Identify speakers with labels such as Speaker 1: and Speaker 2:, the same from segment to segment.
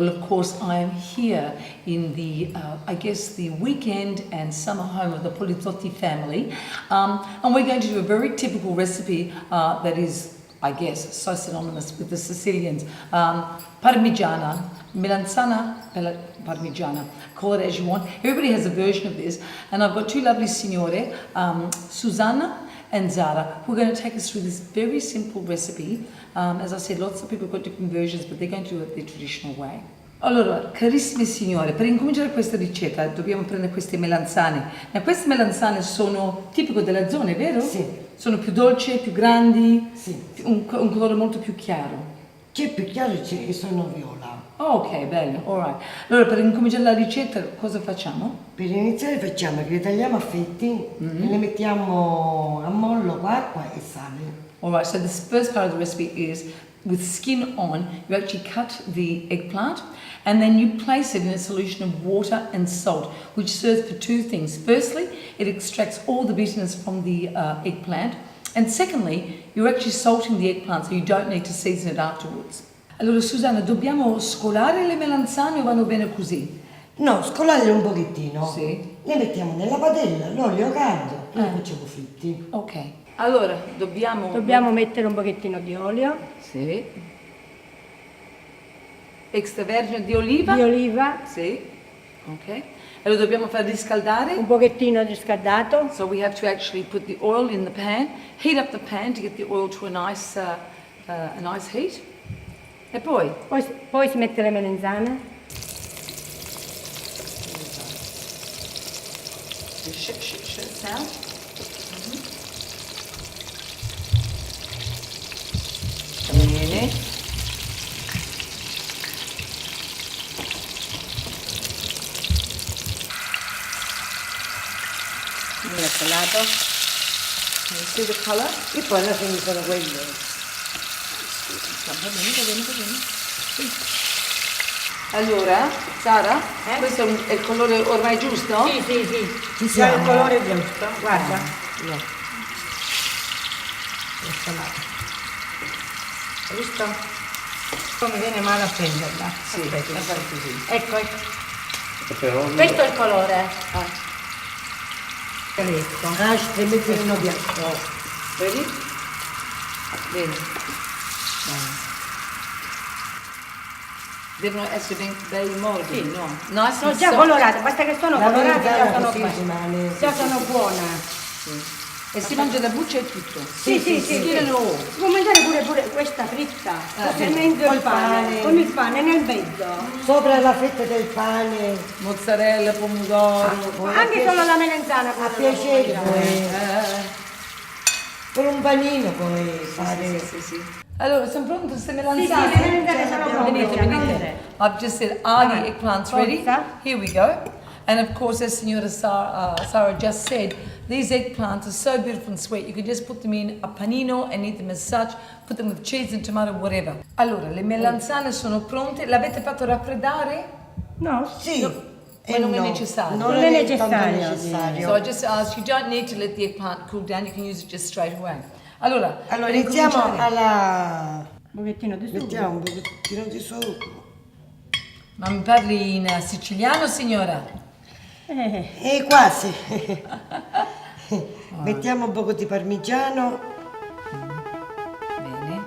Speaker 1: Well, of course, I am here in the, I guess, the weekend and summer home of the Polizzotti family. And we're going to do a very typical recipe that is, I guess, so synonymous with the Sicilians. Parmigiana, melanzana parmigiana, call it as you want. Everybody has a version of this. And I've got two lovely signore, Susanna and Zara, who are going to take us through this very simple recipe. As I said, lots of people have got different versions, but they're going to do it the traditional way. Allora, carissime signore, per incominciare questa ricetta dobbiamo prendere queste melanzane. Queste melanzane sono tipiche della zona, vero?
Speaker 2: Sì.
Speaker 1: Sono più dolci, più grandi,
Speaker 2: sì.
Speaker 1: Un colore molto più chiaro.
Speaker 2: C'è più chiaro e sono viola.
Speaker 1: Oh, ok, bello, alright. Allora, per incominciare la ricetta cosa facciamo?
Speaker 2: Per iniziare facciamo che le tagliamo a fetti e le mettiamo a mollo con acqua e sale.
Speaker 1: Alright, so this first part of the recipe is with skin on, you actually cut the eggplant and then you place it in a solution of water and salt, which serves for two things. Firstly, it extracts all the bitterness from the eggplant, and secondly, you're actually salting the eggplant so you don't need to season it afterwards. Allora Susanna, dobbiamo scolare le melanzane o vanno bene così?
Speaker 2: No, scolarle un pochettino.
Speaker 1: Sì.
Speaker 2: Le mettiamo nella padella, l'olio caldo e le facciamo fritti.
Speaker 1: Ok. Allora,
Speaker 3: dobbiamo mettere un pochettino di olio.
Speaker 1: Sì. Extravergine di oliva?
Speaker 3: Di oliva.
Speaker 1: Sì. Ok. E lo dobbiamo far riscaldare?
Speaker 3: Un pochettino riscaldato.
Speaker 1: So we have to actually put the oil in the pan, heat up the pan to get the oil to a nice heat. E poi?
Speaker 3: Poi si mette le melanzane.
Speaker 1: Shit sound. Bene.
Speaker 3: Colato.
Speaker 1: Can you see the color?
Speaker 2: E poi alla fine sono quelle.
Speaker 1: Va bene. Sì. Allora, Sara, questo è il colore ormai giusto?
Speaker 3: Sì.
Speaker 2: Ci siamo.
Speaker 3: Il colore giusto, guarda. Hai visto? Come viene male a prenderla?
Speaker 1: Sì,
Speaker 3: aspetta.
Speaker 1: fare così.
Speaker 3: Ecco. Questo è il colore.
Speaker 2: E metti in uno piatto.
Speaker 1: Vedi? Bene. Devono essere dei morbidi, no? No,
Speaker 3: sono già colorate, basta che sono colorate già sono buone.
Speaker 1: Sì. E si mangia da buccia e tutto?
Speaker 3: Sì.
Speaker 1: Si
Speaker 3: può mangiare pure questa fritta, con il pane nel mezzo.
Speaker 2: Sopra la fetta del pane.
Speaker 1: Mozzarella, pomodoro.
Speaker 3: Anche solo la melanzana.
Speaker 2: A piacere con un panino puoi fare.
Speaker 1: Sì. Allora, sono pronte queste melanzane?
Speaker 3: Sì, le melanzane sono pronte.
Speaker 1: Venite. I've just said, are the eggplants ready? Here we go. And of course, as Signora Sarah just said, these eggplants are so beautiful and sweet. You can just put them in a panino and eat them as such. Put them with cheese and tomato, whatever. Allora, le melanzane sono pronte. L'avete fatto raffreddare?
Speaker 3: No.
Speaker 2: Sì.
Speaker 1: Ma non è necessario.
Speaker 2: Non è necessario.
Speaker 1: So I just asked, you don't need to let the eggplant cool down. You can use it just straight away. Allora
Speaker 2: iniziamo alla...
Speaker 3: Un pochettino di sugo.
Speaker 2: Mettiamo un pochettino di sugo.
Speaker 1: Ma mi parli in siciliano, signora?
Speaker 2: Quasi. Mettiamo un po' di parmigiano.
Speaker 1: Bene.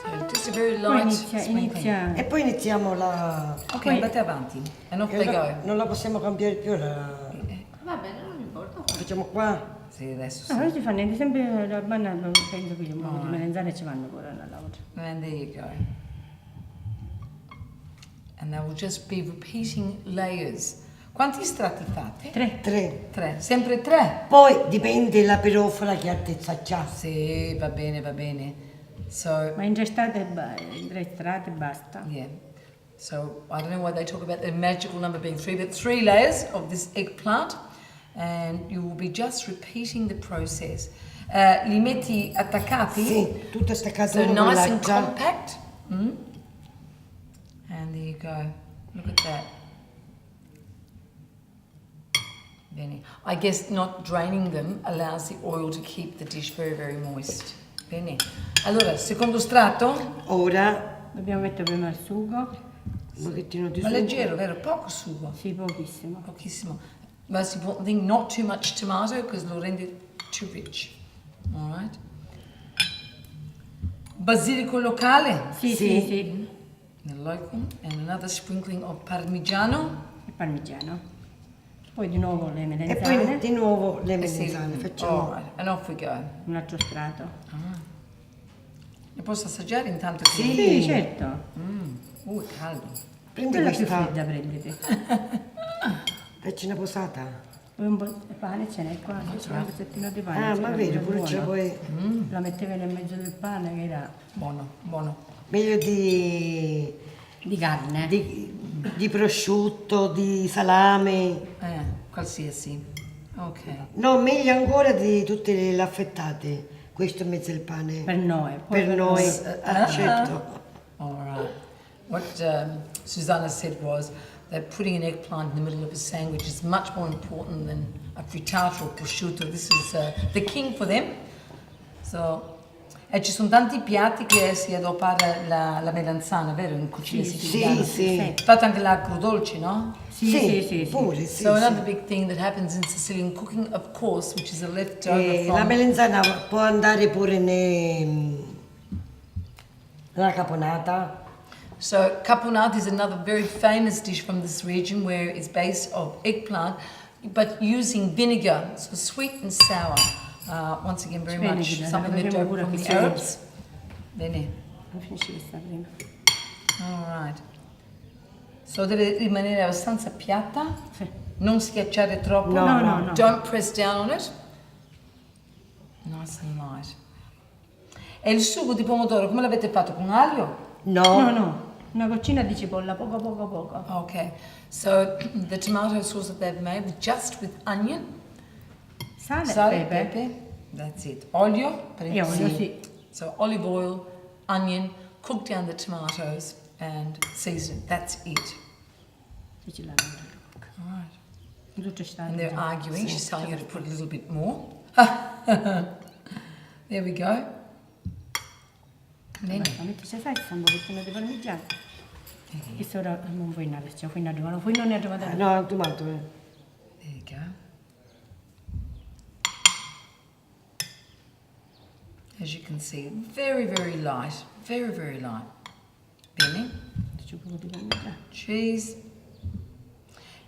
Speaker 1: So just a very light
Speaker 3: inizia.
Speaker 2: E poi iniziamo la...
Speaker 1: Ok, andate avanti. And off they go.
Speaker 2: Non la possiamo cambiare più la...
Speaker 3: Va bene, non importa.
Speaker 2: Facciamo qua.
Speaker 1: Sì, adesso
Speaker 3: No, non si fa niente, sempre la banana, non penso che un po' di melanzane ci vanno pure nell'altra.
Speaker 1: And there you go. And they will just be repeating layers. Quanti strati fate?
Speaker 2: 3.
Speaker 1: 3. Sempre 3?
Speaker 2: Poi dipende la perofola che altezza c'ha.
Speaker 1: Sì, va bene. So,
Speaker 3: Ma in 3 strati basta.
Speaker 1: yeah. So, I don't know why they talk about the magical number being 3, but 3 layers of this eggplant. And you will be just repeating the process. Li metti attaccati?
Speaker 2: Sì, tutto attaccato.
Speaker 1: So nice and compact. And there you go. Look at that. Bene. I guess not draining them allows the oil to keep the dish very, very moist. Bene. Allora, secondo strato?
Speaker 2: Ora
Speaker 3: Dobbiamo mettere prima il sugo.
Speaker 2: Un pochettino di
Speaker 1: Ma
Speaker 2: sugo.
Speaker 1: leggero, vero? Poco sugo.
Speaker 3: Sì, pochissimo.
Speaker 1: Pochissimo. Most important thing, not too much tomato because lo rende too rich. All right. Basilico locale.
Speaker 3: Sì,
Speaker 2: Sì.
Speaker 3: sì, sì.
Speaker 1: The local. And another sprinkling of parmigiano.
Speaker 3: Il parmigiano. Poi di nuovo le
Speaker 2: E
Speaker 3: melenzane.
Speaker 2: poi di nuovo le
Speaker 1: Eh sì.
Speaker 2: melanzane, facciamo.
Speaker 1: All right. And off we go.
Speaker 3: Un altro strato.
Speaker 1: Ne posso assaggiare intanto?
Speaker 2: Sì.
Speaker 3: Sì, certo.
Speaker 1: È caldo.
Speaker 2: Prendi
Speaker 3: Quella più
Speaker 2: questa,
Speaker 3: fredda prendete.
Speaker 2: facci una posata.
Speaker 3: Poi un po' di pane ce n'è qua. C'è un pezzettino di pane.
Speaker 2: Ah,
Speaker 3: c'era
Speaker 2: ma vero,
Speaker 3: proprio
Speaker 2: pure ce la
Speaker 3: buono.
Speaker 2: puoi...
Speaker 3: La mettevi nel mezzo del pane che era
Speaker 1: Buono, buono.
Speaker 2: Meglio di
Speaker 3: carne.
Speaker 2: di prosciutto, di salame.
Speaker 1: Qualsiasi. Ok.
Speaker 2: No, meglio ancora di tutte le affettate. Questo in mezzo al pane.
Speaker 3: Per noi. Poi
Speaker 2: Per noi,
Speaker 1: Ah.
Speaker 2: certo.
Speaker 1: All right. What Susanna said was that putting an eggplant in the middle of a sandwich is much more important than a frittata or prosciutto. This is the king for them. So, e ci sono tanti piatti che si adoppare la melanzana, vero? In cucina siciliana.
Speaker 2: Sì.
Speaker 1: Fate anche l'agrodolce, no?
Speaker 3: Sì.
Speaker 2: Pure, sì.
Speaker 1: So
Speaker 2: sì.
Speaker 1: another big thing that happens in Sicilian cooking, of course, which is a leftover
Speaker 2: La
Speaker 1: from...
Speaker 2: melanzana può andare pure nella caponata.
Speaker 1: So caponata is another very famous dish from this region where it's based of eggplant, but using vinegar, so sweet and sour. Once again, very
Speaker 3: Vinegar,
Speaker 1: much
Speaker 3: la
Speaker 1: something left
Speaker 3: vedremo
Speaker 1: over
Speaker 3: pure
Speaker 1: from
Speaker 3: qui
Speaker 1: the
Speaker 3: sopra.
Speaker 1: Arabs. Bene.
Speaker 3: Non finisci questa prima.
Speaker 1: All right. So deve rimanere abbastanza piatta,
Speaker 3: Sì.
Speaker 1: non schiacciare troppo.
Speaker 3: No.
Speaker 1: Don't press down on it. Nice and light. E il sugo di pomodoro, come l'avete fatto? Con aglio?
Speaker 3: No. Una goccina di cipolla, poco.
Speaker 1: Okay. So the tomato sauce that they've made just with onion,
Speaker 3: Sale, pepe.
Speaker 1: pepe. That's it. Olio.
Speaker 3: E olio, sì.
Speaker 1: So olive oil, onion, cook down the tomatoes and season it. That's it.
Speaker 3: Dici la
Speaker 1: All right.
Speaker 3: Tutto sta.
Speaker 1: And they're arguing. She's telling you to put a little bit more. There we go. Bene.
Speaker 3: Metti se sai, un pochettino di parmigiano. Questo ora non vuoi andare, cioè non è arrivato.
Speaker 2: No, tomato.
Speaker 1: There you go. As you can see, very, very light. Very, very light. Bene.
Speaker 3: C'è un po' di parmigiano.
Speaker 1: Cheese.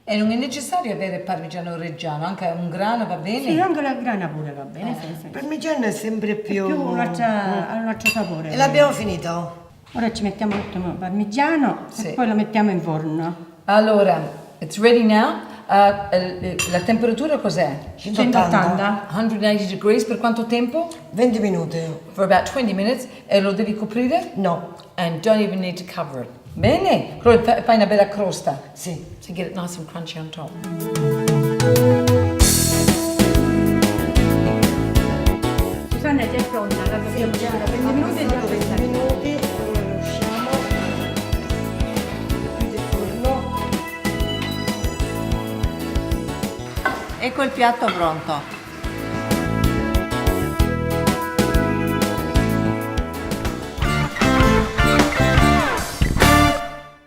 Speaker 1: E non è necessario avere parmigiano reggiano, anche un grano va bene?
Speaker 3: Sì, anche la grana pure va bene. Sì.
Speaker 2: Parmigiano è sempre più...
Speaker 3: Più un altro sapore.
Speaker 2: E l'abbiamo finito?
Speaker 3: Ora ci mettiamo l'attimo parmigiano
Speaker 1: Sì.
Speaker 3: e poi lo mettiamo in forno.
Speaker 1: Allora, it's ready now. La temperatura cos'è?
Speaker 3: 180.
Speaker 1: 180 degrees per quanto tempo?
Speaker 2: 20 minuti.
Speaker 1: For about 20 minutes. E lo devi coprire?
Speaker 2: No.
Speaker 1: And don't even need to cover it. Bene, fai una bella crosta.
Speaker 2: Sì.
Speaker 1: To get it nice and crunchy on top.
Speaker 3: Susanna è già pronta, la dobbiamo lasciare 20 minuti e già
Speaker 2: 20 minuti, ora lo usciamo. Chiudi il forno.
Speaker 4: Ecco il piatto pronto.